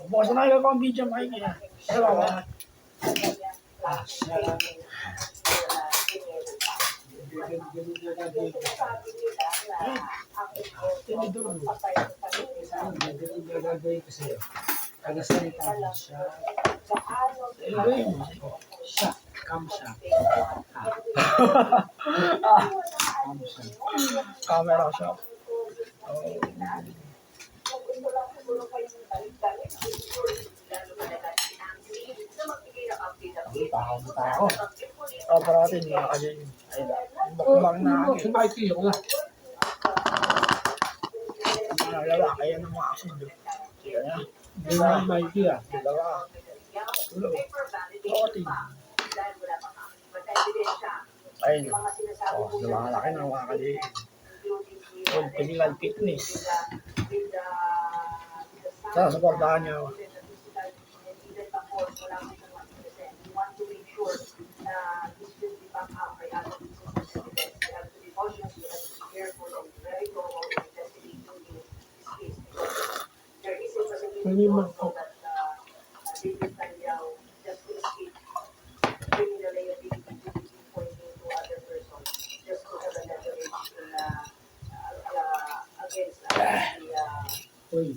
Bukas na kayo ang video makikita. Salamat. Tagasalita mo siya. Siya. Kamsa. Camera shop. Tao. Parating mga kasi. Bakbang na ako. Sumakit ko na. Mga lalaki yan ang mga asin. Sige na. Hindi na maiki ah. Dalawa. Tulo. Parating. Ayun. Lumalaki na mga kasi. Physical fitness. Sa supportahan niyo. Hindi man po. Uy.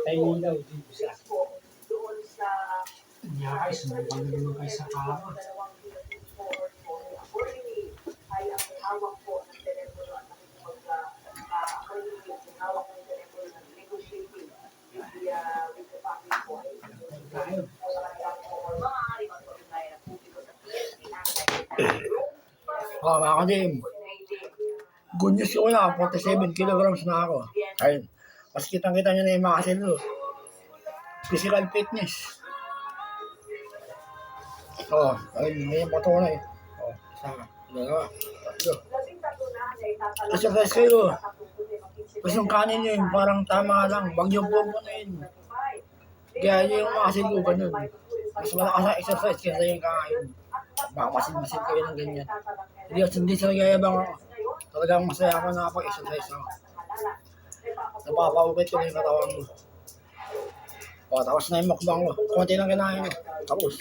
Ay, ilaw din siya. Nyakay, sumabang naman kayo sa kama. Mga kadim. Good news ko na, 47 kilograms na ako. Ayun. Mas kitang-kita nyo na yung mga kasilo. Physical fitness. Ayun, may patunay. Isa, dalawa, tatlo. Exercise kayo. Tapos yung kanin nyo yun, parang tama lang. Huwag nyo pupunin. Kaya yung mga kasilo, ganun. Mas malakas ang exercise kaysa yung kakain. Baka masin-masin kayo ng ganyan. Hindi sa nagyayabang ako. Talagang masaya ako na kapag-exercise ako. Napapakukit ko na yung katawan mo. Tapos na yung mukbang ko. Kunti lang kinain ko. Tapos.